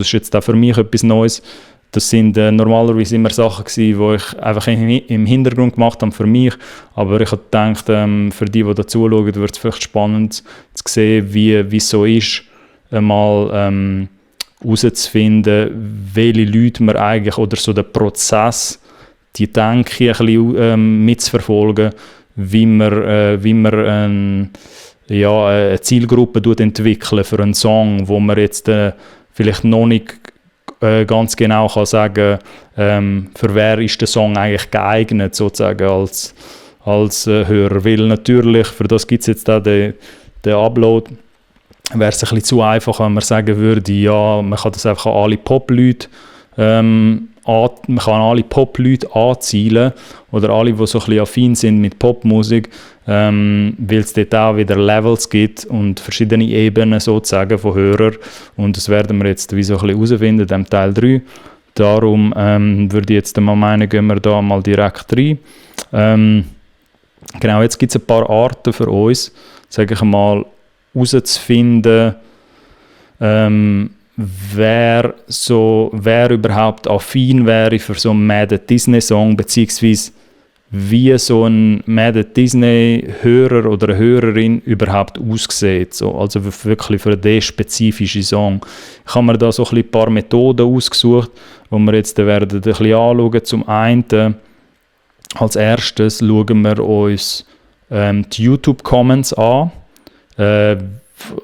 Das ist jetzt auch für mich etwas Neues. Das sind normalerweise immer Sachen gewesen, die ich einfach im Hintergrund gemacht habe für mich. Aber ich habe gedacht, für die dazuschauen, wird es vielleicht spannend zu sehen, wie es so ist, mal herauszufinden, welche Leute man eigentlich, oder so den Prozess, die Denke ein bisschen mitzuverfolgen, wie man eine Zielgruppe entwickeln für einen Song, wo man jetzt vielleicht noch nicht ganz genau kann sagen, für wer ist der Song eigentlich geeignet, sozusagen als Hörer. Weil natürlich, für das gibt es jetzt auch den Upload, wäre es ein bisschen zu einfach, wenn man sagen würde, ja, man kann das einfach an alle Pop-Leute anzielen oder alle, die so ein bisschen affin sind mit Popmusik, weil es dort auch wieder Levels gibt und verschiedene Ebenen sozusagen von Hörern, und das werden wir jetzt wie so ein bisschen herausfinden in dem Teil 3. Darum würde ich jetzt mal meinen, gehen wir da mal direkt rein. Genau, jetzt gibt es ein paar Arten für uns, sage ich mal, herauszufinden, wer überhaupt affin wäre für so einen Mad Disney-Song, beziehungsweise wie so ein Mad Disney-Hörer oder eine Hörerin überhaupt aussieht. So, also wirklich für den spezifischen Song. Ich habe mir da so ein paar Methoden ausgesucht, die wir jetzt werden ein bisschen anschauen. Zum einen, als erstes schauen wir uns die YouTube-Comments an.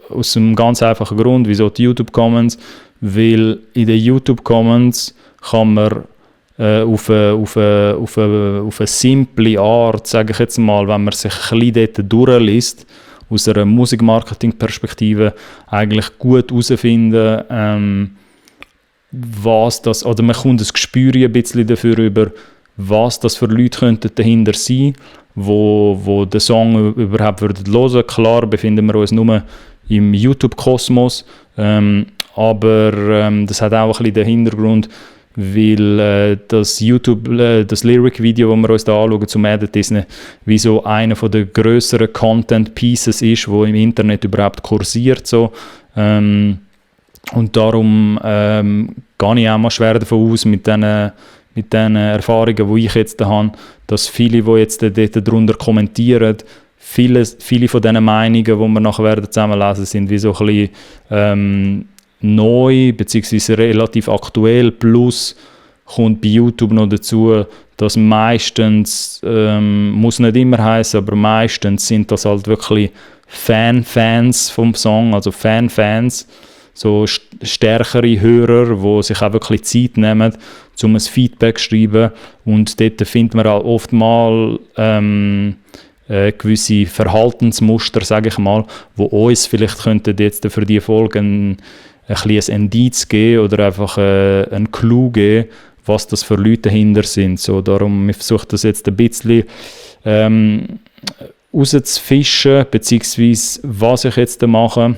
Aus einem ganz einfachen Grund, wieso die YouTube-Comments, weil in den YouTube-Comments kann man auf eine simple Art, sage ich jetzt mal, wenn man sich ein bisschen dort durchliest, aus einer Musikmarketing-Perspektive eigentlich gut herausfinden, was das, oder man kommt ein Gespür ein bisschen dafür über, was das für Leute könnten dahinter sein, wo den Song überhaupt hören würden. Klar befinden wir uns nur im YouTube-Kosmos, aber das hat auch ein bisschen den Hintergrund, weil das Lyric-Video, das wir uns da anschauen zum Mad Disney, wie so einer der grösseren Content-Pieces ist, wo im Internet überhaupt kursiert. So. Und darum gehe ich auch mal schwer davon aus, mit den Erfahrungen, die ich jetzt habe, dass viele, die jetzt dort darunter kommentieren, viele von diesen Meinungen, die wir nachher zusammenlesen werden, sind wie so ein bisschen neu bzw. relativ aktuell, plus kommt bei YouTube noch dazu, dass meistens, muss nicht immer heißen, aber meistens sind das halt wirklich Fans vom Song, also Fans, so stärkere Hörer, die sich auch wirklich Zeit nehmen, um ein Feedback zu schreiben, und dort findet man auch oftmals gewisse Verhaltensmuster, sage ich mal, wo uns vielleicht könnten jetzt für die Folge ein Indiz geben oder einfach einen Clou geben, was das für Leute dahinter sind. So, darum versuche ich das jetzt ein bisschen rauszufischen, beziehungsweise was ich jetzt mache,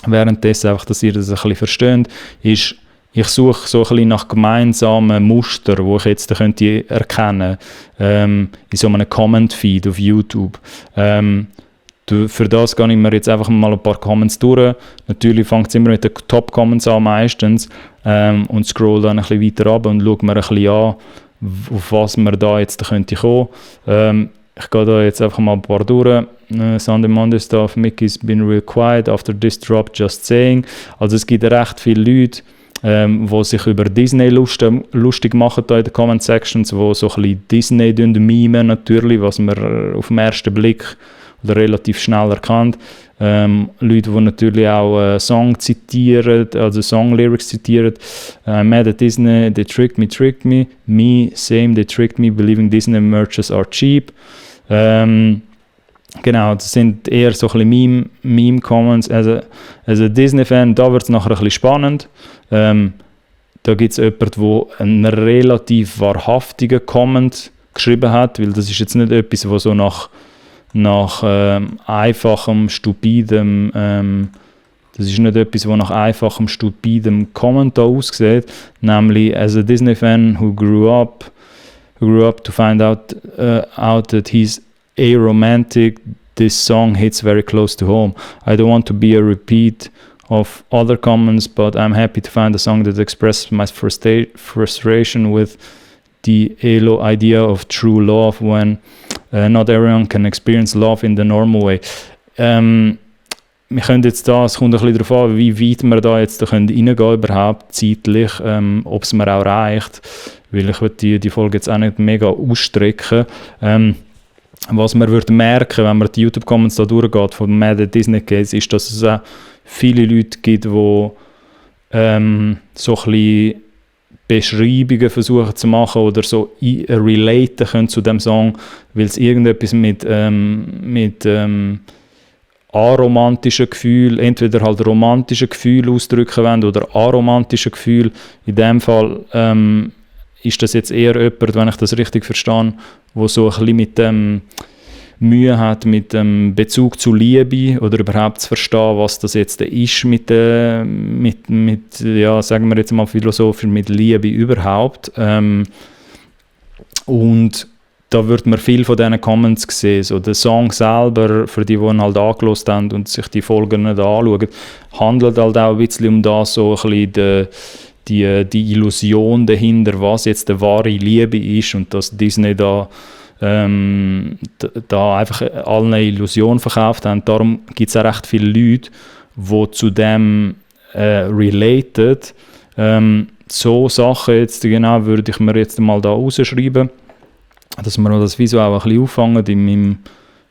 währenddessen einfach, dass ihr das ein bisschen versteht, ist, ich suche so ein bisschen nach gemeinsamen Mustern, die ich jetzt könnte erkennen in so einem Comment-Feed auf YouTube. Für das gehe ich mir jetzt einfach mal ein paar Comments durch. Natürlich fängt es immer mit den Top-Comments an meistens und scroll dann ein bisschen weiter runter und schaue mir ein bisschen an, auf was man da jetzt könnte kommen. Ich gehe da jetzt einfach mal ein paar durch. Sunday Monday Stuff, Mickey's been real quiet after this drop, just saying. Also es gibt recht viele Leute, die sich über Disney lustig machen da in den Comment-Sections, die so ein bisschen Disney mimen natürlich, was man auf den ersten Blick oder relativ schnell erkannt. Leute, die natürlich auch Song zitieren, also Song-Lyrics zitieren. Mad at Disney, they tricked me. Me, same, they tricked me, believing Disney merches are cheap. Genau, das sind eher so ein bisschen Meme-Comments. Also ein Disney-Fan, da wird es nachher ein bisschen spannend. Da gibt es jemanden, der einen relativ wahrhaftigen Comment geschrieben hat, weil das ist jetzt nicht etwas, was so nach einfachem, stupidem, das ist nicht etwas, was nach einfachem, stupidem Kommentar aussieht, nämlich as a Disney fan who grew up to find out that he's aromantic, this song hits very close to home. I don't want to be a repeat of other comments, but I'm happy to find a song that expresses my frustration with the ELO idea of true love when not everyone can experience love in the normal way. Wir können jetzt da, es kommt ein bisschen darauf an, wie weit wir da jetzt da reingehen können, überhaupt zeitlich, ob es mir auch reicht, weil ich würde die Folge jetzt auch nicht mega ausstrecken. Was man würde merken, wenn man die YouTube-Comments da durchgeht von Mad at Disney Case, ist, dass es auch viele Leute gibt, die so ein bisschen Beschreibungen versuchen zu machen oder so relaten können zu dem Song, weil es irgendetwas mit aromantischen Gefühlen, entweder halt romantische Gefühle ausdrücken wollen oder aromantische Gefühle. In dem Fall ist das jetzt eher jemand, wenn ich das richtig verstehe, der so ein bisschen mit dem Mühe hat, mit dem Bezug zu Liebe oder überhaupt zu verstehen, was das jetzt ist mit ja, sagen wir jetzt mal philosophisch, mit Liebe überhaupt. Und da wird man viel von diesen Comments sehen. So, der Song selber, für die ihn halt angehört haben und sich die Folgen nicht anschauen, handelt halt auch ein bisschen um das, so ein bisschen die Illusion dahinter, was jetzt eine wahre Liebe ist und dass Disney da einfach allen eine Illusion verkauft haben. Darum gibt es auch recht viele Leute, die zu dem related. So Sachen jetzt genau würde ich mir jetzt mal da rausschreiben, dass wir das Visual auch ein bisschen auffangen in meinem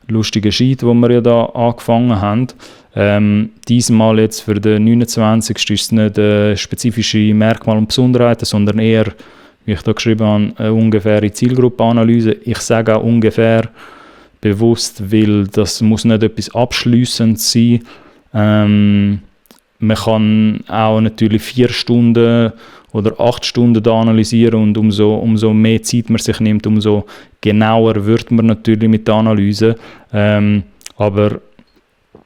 lustigen Sheet, wo wir ja da angefangen haben. Diesmal jetzt für den 29. ist es nicht spezifische Merkmale und Besonderheiten, sondern eher, wie ich da geschrieben habe, eine ungefähre Zielgruppenanalyse. Ich sage auch ungefähr bewusst, weil das muss nicht etwas Abschliessendes sein. Man kann auch natürlich 4 Stunden oder 8 Stunden da analysieren und umso mehr Zeit man sich nimmt, umso genauer wird man natürlich mit der Analyse. Aber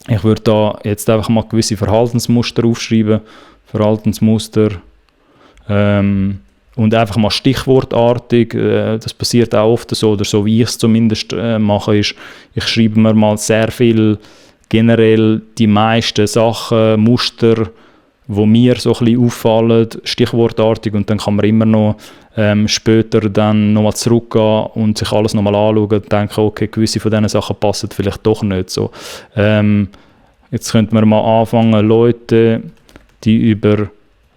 ich würde da jetzt einfach mal gewisse Verhaltensmuster aufschreiben, Verhaltensmuster und einfach mal stichwortartig, das passiert auch oft so, oder so wie ich es zumindest mache, ist, ich schreibe mir mal sehr viel generell die meisten Sachen, Muster, wo mir so ein bisschen auffallen, stichwortartig, und dann kann man immer noch später dann nochmal zurückgehen und sich alles nochmal anschauen und denken, okay, gewisse von diesen Sachen passen vielleicht doch nicht so. Jetzt könnten wir mal anfangen, Leute, die über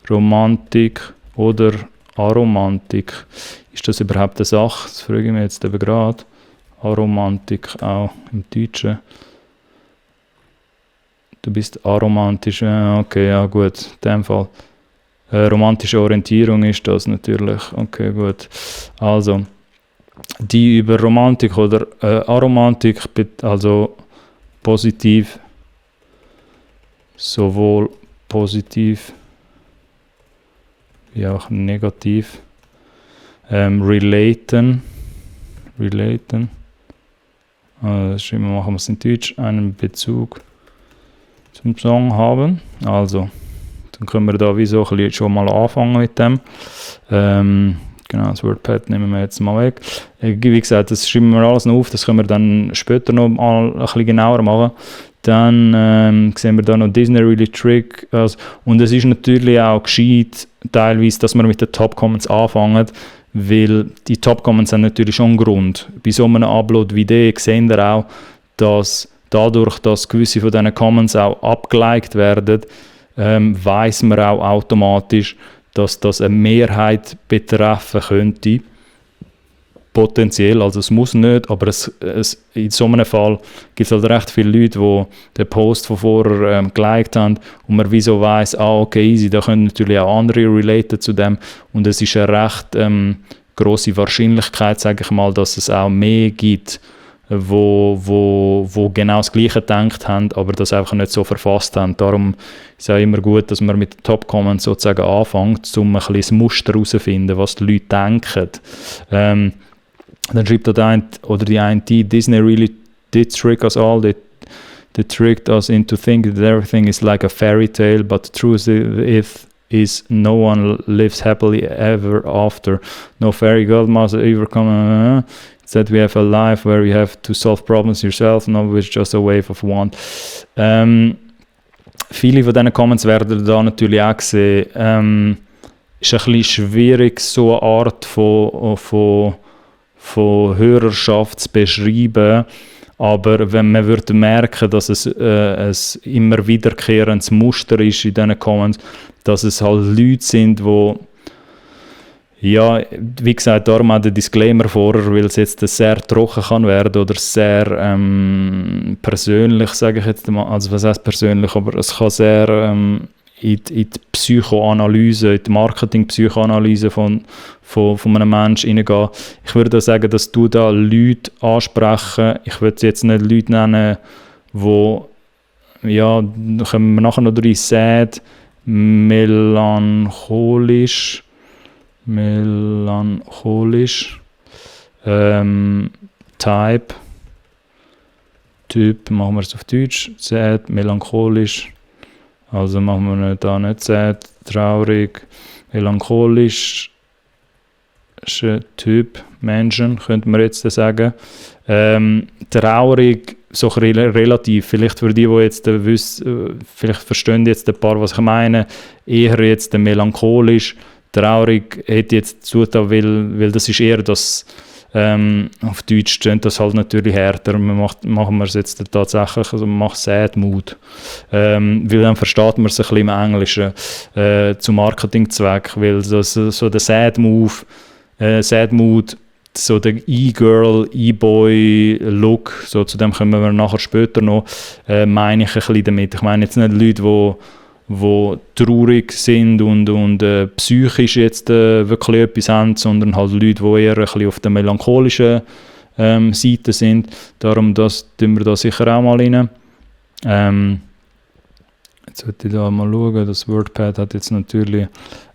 Romantik oder Aromantik, ist das überhaupt eine Sache? Das frage ich mich jetzt eben gerade. Aromantik auch im Deutschen. Du bist aromantisch, okay, ja gut, in dem Fall. Romantische Orientierung ist das natürlich, okay, gut. Also, die über Romantik oder Aromantik, also positiv, sowohl positiv wie auch negativ, relaten, das machen wir es in Deutsch, einen Bezug zum Song haben. Also, dann können wir da wie so ein bisschen schon mal anfangen mit dem. Genau, das WordPad nehmen wir jetzt mal weg. Wie gesagt, das schreiben wir alles noch auf, das können wir dann später noch mal ein bisschen genauer machen. Dann sehen wir da noch Disney Really Trick. Also, und es ist natürlich auch gescheit, teilweise, dass wir mit den Top-Comments anfangen, weil die Top-Comments haben natürlich schon einen Grund. Bei so einem Upload-Video sehen wir auch, dass dadurch, dass gewisse von diesen Comments auch abgeliked werden, weiss man auch automatisch, dass das eine Mehrheit betreffen könnte. Potenziell, also es muss nicht, aber in so einem Fall gibt es halt recht viele Leute, die den Post von vorher geliked haben und man wieso weiss, okay, easy, da können natürlich auch andere relaten zu dem, und es ist eine recht grosse Wahrscheinlichkeit, sage ich mal, dass es auch mehr gibt, wo genau das Gleiche gedacht haben, aber das einfach nicht so verfasst haben. Darum ist es auch immer gut, dass man mit den Top-Comments sozusagen anfängt, um ein bisschen das Muster herauszufinden, was die Leute denken. Dann schreibt die eine, Disney really did trick us all, they tricked us into thinking that everything is like a fairy tale, but the truth is no one lives happily ever after. No fairy godmother ever come. That we have a life where you have to solve problems yourself, not with just a wave of wand. viele von diesen Comments werden da natürlich auch gesehen. Ist ein bisschen schwierig, so eine Art von Hörerschaft zu beschreiben. Aber wenn man würde merken, dass es ein immer wiederkehrendes Muster ist in diesen Comments, dass es halt Leute sind, die, ja, wie gesagt, darum auch der Disclaimer vorher, weil es jetzt sehr trocken kann werden oder sehr persönlich, sage ich jetzt mal, also was heißt persönlich, aber es kann sehr in die Psychoanalyse, in die Marketing-Psychoanalyse von einem Menschen hineingehen. Ich würde sagen, dass du da Leute ansprechen, ich würde jetzt nicht Leute nennen, die, ja, da kommen wir nachher noch rein, sad, melancholisch, Typ, machen wir es auf Deutsch, sad, melancholisch, also machen wir da nicht sad, traurig, melancholisch, Typ, Menschen, könnte man jetzt sagen. Traurig, so relativ, vielleicht für die jetzt vielleicht verstehen jetzt ein paar, was ich meine, eher jetzt melancholisch, traurig hätte jetzt zugetan, weil das ist eher das, auf Deutsch steht das halt natürlich härter, machen wir es jetzt tatsächlich, also man macht Sad Mood, weil dann versteht man es ein bisschen im Englischen zum Marketingzweck, weil so der Sad Mood, so der E-Girl, E-Boy-Look, so zu dem kommen wir nachher später noch, meine ich ein bisschen damit. Ich meine jetzt nicht Leute, die traurig sind und psychisch jetzt wirklich etwas haben, sondern halt Leute, die eher ein bisschen auf der melancholischen Seite sind. Darum tun wir da sicher auch mal rein. Jetzt sollte ich da mal schauen, das WordPad hat jetzt natürlich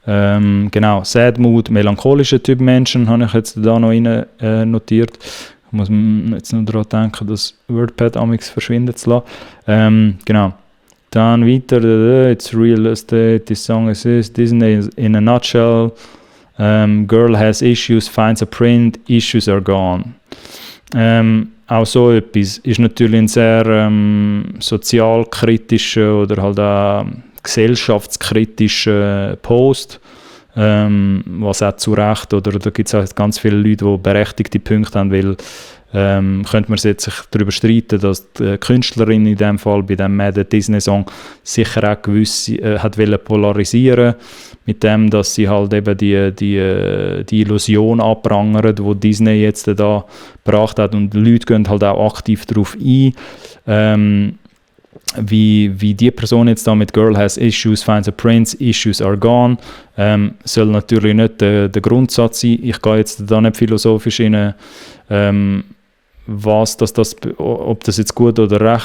genau, Sad Mood, melancholischer Typ Menschen habe ich jetzt da noch rein notiert. Ich muss jetzt noch daran denken, das WordPad amix verschwinden zu lassen. Genau. Dann weiter, it's real estate, this song is Disney in a nutshell, girl has issues, finds a print, issues are gone. Auch so etwas ist natürlich ein sehr sozialkritischer oder halt auch gesellschaftskritischer Post, was auch zu Recht, oder da gibt es auch ganz viele Leute, die berechtigte Punkte haben, weil könnte man sich darüber streiten, dass die Künstlerin in dem Fall bei dem Mad Disney Song sicher auch gewisse hat polarisieren mit dem, dass sie halt eben die Illusion abprangert, die Disney jetzt da gebracht hat, und die Leute gehen halt auch aktiv darauf ein, wie die Person jetzt da mit Girl has issues, finds a prince, issues are gone, soll natürlich nicht der Grundsatz sein. Ich gehe jetzt da nicht philosophisch in ob das jetzt gut oder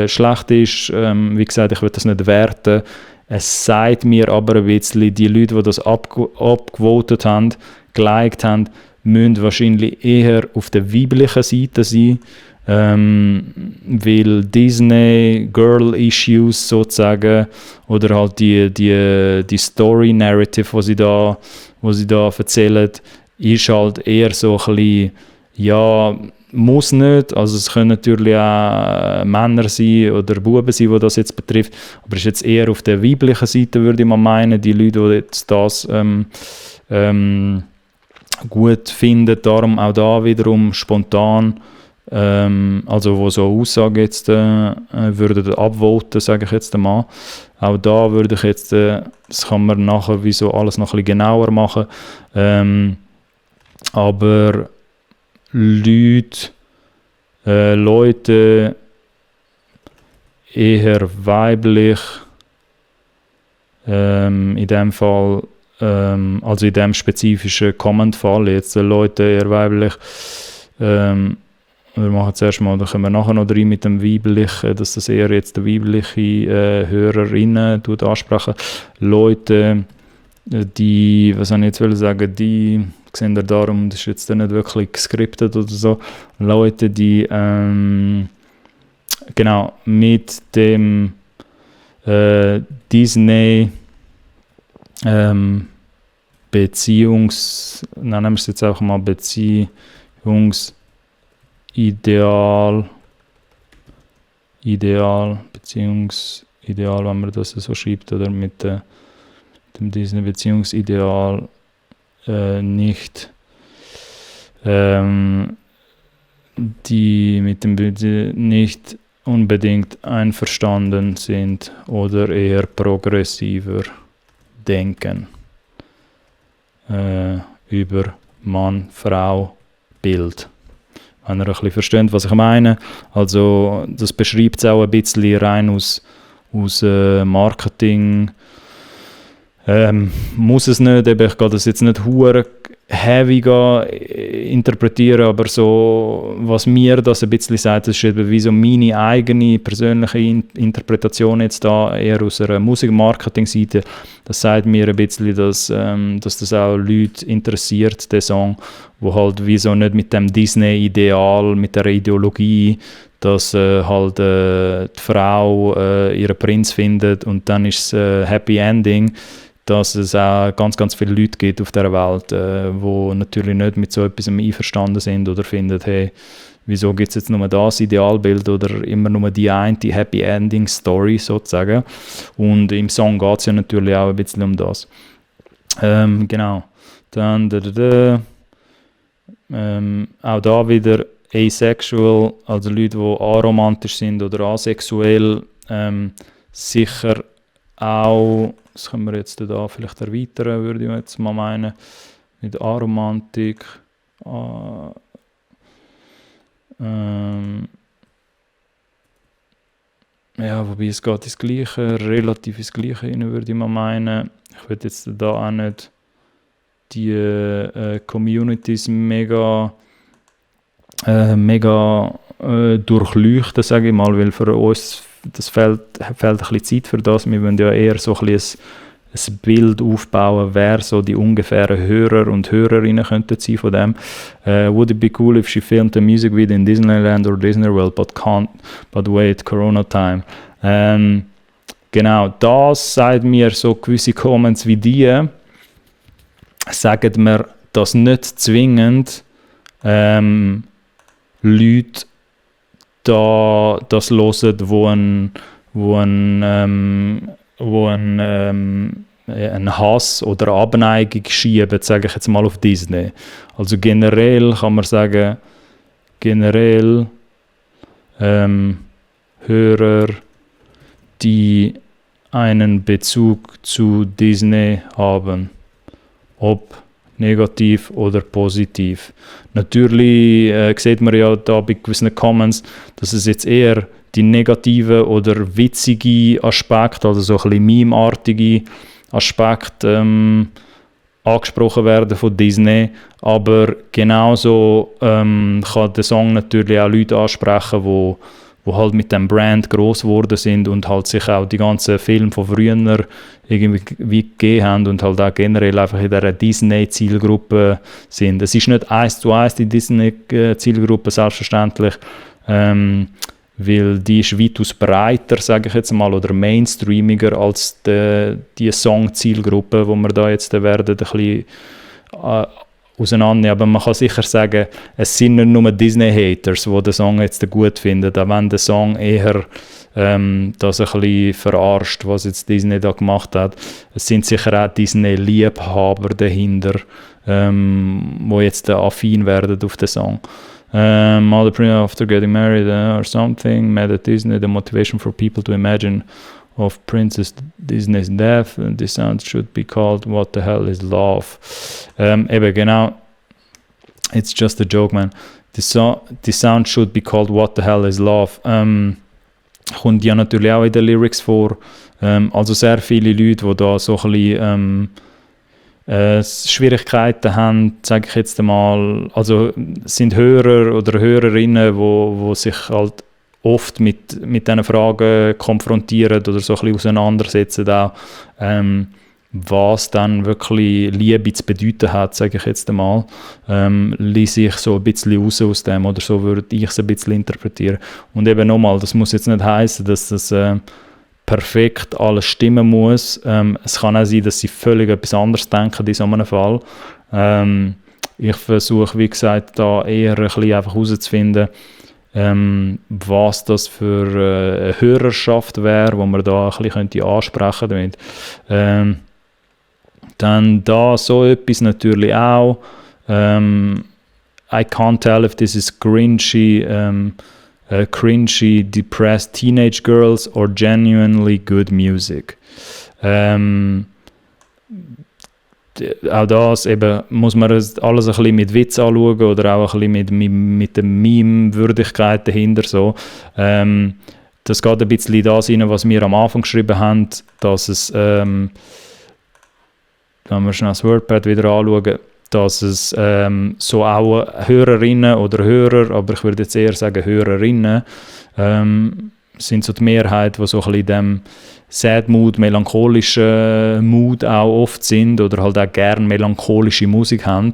schlecht ist, wie gesagt, ich will das nicht werten. Es sagt mir aber ein bisschen, die Leute, die das abgevotet haben, geliked haben, müssen wahrscheinlich eher auf der weiblichen Seite sein, weil Disney Girl Issues sozusagen oder halt die Story Narrative, was sie da erzählen, ist halt eher so ein bisschen, ja, muss nicht, also es können natürlich auch Männer sein oder Buben sein, die das jetzt betrifft, aber es ist jetzt eher auf der weiblichen Seite, würde ich mal meinen, die Leute, die jetzt das gut finden, darum auch da wiederum spontan, also wo so Aussagen jetzt würden abvoten, sage ich jetzt einmal, auch da würde ich jetzt, das kann man nachher wie so alles noch ein bisschen genauer machen, aber Leute eher weiblich, in dem Fall, also in dem spezifischen Comment-Fall, jetzt Leute eher weiblich, wir machen zuerst mal, da können wir nachher noch rein mit dem weiblichen, dass das eher jetzt der weibliche Hörerinnen ansprechen. Leute, die, was soll ich jetzt sagen, die sehen wir darum, das ist jetzt nicht wirklich geskriptet oder so, Leute, die genau mit dem Disney nennen wir es jetzt auch mal Beziehungsideal, Ideal, wenn man das so schreibt, oder mit dem Disney-Beziehungsideal nicht die mit dem nicht unbedingt einverstanden sind oder eher progressiver denken über Mann-Frau-Bild. Wenn ihr ein bisschen versteht, was ich meine. Also das beschreibt es auch ein bisschen rein aus Marketing. Muss es nicht, ich gehe das jetzt nicht hure heavy interpretieren, aber so, was mir das ein bisschen sagt, das ist eben wie so meine eigene persönliche Interpretation jetzt da, eher aus einer Musikmarketing-Seite. Das sagt mir ein bisschen, dass das auch Leute interessiert, der Song, wo halt wie so nicht mit dem Disney-Ideal, mit der Ideologie, dass halt die Frau ihren Prinz findet und dann ist es Happy Ending, dass es auch ganz, ganz viele Leute gibt auf dieser Welt, die natürlich nicht mit so etwas einverstanden sind oder finden, hey, wieso gibt es jetzt nur das Idealbild oder immer nur die eine Happy Ending Story sozusagen. Und im Song geht es ja natürlich auch ein bisschen um das. Genau. Dann auch da wieder asexual, also Leute, die aromantisch sind oder asexuell, sicher auch, das können wir jetzt da vielleicht erweitern, würde ich jetzt mal meinen, mit Aromantik. Ja, wobei es geht ins Gleiche, relativ ins Gleiche rein, würde ich mal meinen. Ich würde jetzt da auch nicht die Communities mega durchleuchten, sage ich mal, weil für uns das fehlt ein bisschen Zeit für das. Wir wollen ja eher so ein bisschen ein Bild aufbauen, wer so die ungefähren Hörer und Hörerinnen könnten sein von dem. Would it be cool if she filmed a music video in Disneyland or Disney World, but wait, Corona time. Genau, das sagt mir so gewisse Comments wie die, sagen mir, dass nicht zwingend Leute da das hören, wo einen Hass oder Abneigung schieben, sage ich jetzt mal auf Disney. Also generell kann man sagen, Hörer, die einen Bezug zu Disney haben, ob negativ oder positiv. Natürlich sieht man ja da bei gewissen Comments, dass es jetzt eher die negativen oder witzigen Aspekte, also so ein bisschen meme-artige Aspekte angesprochen werden von Disney, aber genauso kann der Song natürlich auch Leute ansprechen, wo halt mit dem Brand gross geworden sind und halt sich auch die ganzen Filme von früher irgendwie gegeben haben und halt auch generell einfach in dieser Disney-Zielgruppe sind. Es ist nicht 1:1 die Disney-Zielgruppe, selbstverständlich, weil die ist weitaus breiter, sage ich jetzt mal, oder mainstreamiger als die Song-Zielgruppe, wo wir da jetzt werden ein bisschen auseinandernehmen. Aber man kann sicher sagen, es sind nicht nur Disney-Haters, die den Song jetzt gut finden, auch wenn der Song eher das ein bisschen verarscht, was jetzt Disney da gemacht hat. Es sind sicher auch Disney-Liebhaber dahinter, die jetzt affin werden auf den Song. Mother Prince after getting married or something, mad at Disney, the motivation for people to imagine of Princess Disney's death, and this sound should be called What the Hell is Love. Eben genau, it's just a joke, man. The sound should be called What the Hell is Love. Kommt ja natürlich auch in den Lyrics vor. Also sehr viele Leute, die da so ein bisschen Schwierigkeiten haben, sage ich jetzt einmal, also sind Hörer oder Hörerinnen, wo sich halt oft mit diesen Fragen konfrontieren oder so ein bisschen auseinandersetzen, auch, was dann wirklich Liebe zu bedeuten hat, sage ich jetzt einmal, lese ich so ein bisschen raus aus dem, oder so würde ich es ein bisschen interpretieren. Und eben nochmal, das muss jetzt nicht heißen, dass das perfekt alles stimmen muss. Es kann auch sein, dass sie völlig etwas anderes denken in so einem Fall. Ich versuche, wie gesagt, da eher ein bisschen einfach herauszufinden, was das für eine Hörerschaft wäre, wo man da ein bisschen könnte ansprechen damit. Dann da so etwas natürlich auch. I can't tell if this is cringy, depressed teenage girls or genuinely good music. Auch das eben, muss man alles ein bisschen mit Witz anschauen oder auch ein bisschen mit der Meme-Würdigkeit dahinter. So. Das geht ein bisschen in das rein, was wir am Anfang geschrieben haben, dass es, wenn wir schnell das Wordpad wieder anschauen, dass es so auch Hörerinnen oder Hörer, aber ich würde jetzt eher sagen Hörerinnen, sind so die Mehrheit, die so ein bisschen in dem Sad-Mood, melancholischen Mood auch oft sind oder halt auch gerne melancholische Musik haben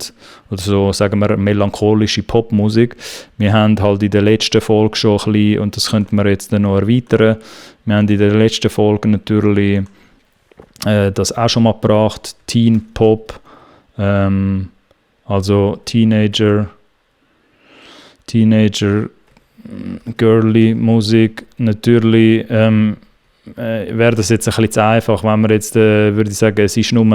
oder so, sagen wir, melancholische Popmusik. Wir haben halt in der letzten Folge schon ein bisschen, und das könnten wir jetzt dann noch erweitern, wir haben in der letzten Folge natürlich das auch schon mal gebracht, Teen Pop, also Teenager, girly Musik. Natürlich wäre das jetzt ein bisschen zu einfach, wenn man jetzt würde ich sagen, es ist nur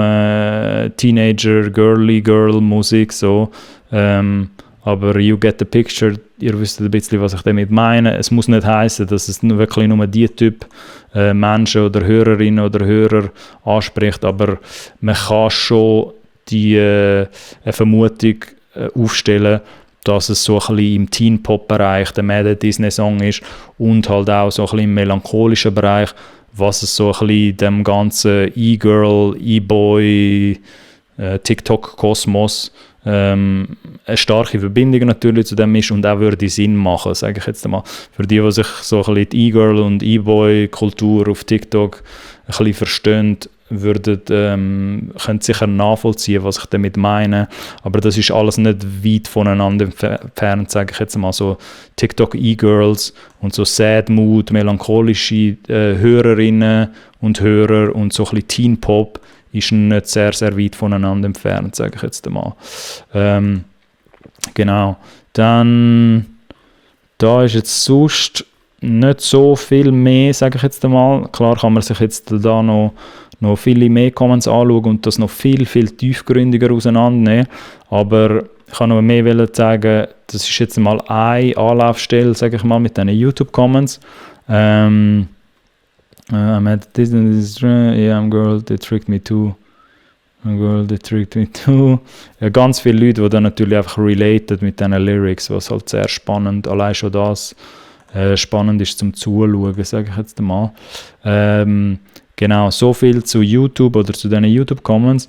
Teenager, girl Musik, so. Aber you get the picture, ihr wisst ein bisschen, was ich damit meine. Es muss nicht heißen, dass es wirklich nur die Typ Menschen oder Hörerinnen oder Hörer anspricht, aber man kann schon eine Vermutung aufstellen, dass es so ein bisschen im Teen-Pop-Bereich der Mad Disney-Song ist und halt auch so ein bisschen im melancholischen Bereich, was es so ein bisschen dem ganzen E-Girl, E-Boy, TikTok-Kosmos eine starke Verbindung natürlich zu dem ist und auch würde Sinn machen, sage ich jetzt einmal. Für die sich so ein bisschen die E-Girl und E-Boy-Kultur auf TikTok ein bisschen verstehen, können sicher nachvollziehen, was ich damit meine. Aber das ist alles nicht weit voneinander entfernt, sage ich jetzt mal. So TikTok E-Girls und so Sad Mood, melancholische Hörerinnen und Hörer und so ein bisschen Teen Pop ist nicht sehr, sehr weit voneinander entfernt, sage ich jetzt mal. Genau. Dann, da ist jetzt sonst nicht so viel mehr, sage ich jetzt mal. Klar kann man sich jetzt da noch viele mehr Comments anschauen und das noch viel, viel tiefgründiger auseinandernehmen. Aber ich kann noch mehr sagen, das ist jetzt mal eine Anlaufstelle, sage ich mal, mit diesen YouTube-Comments. I'm at Disney, yeah, I'm girl, they tricked me too. I'm girl, they tricked me too. Ja, ganz viele Leute, die dann natürlich einfach related mit diesen Lyrics, was halt sehr spannend, allein schon das spannend ist zum Zuschauen, sage ich jetzt mal. Genau, so viel zu YouTube oder zu diesen YouTube-Comments.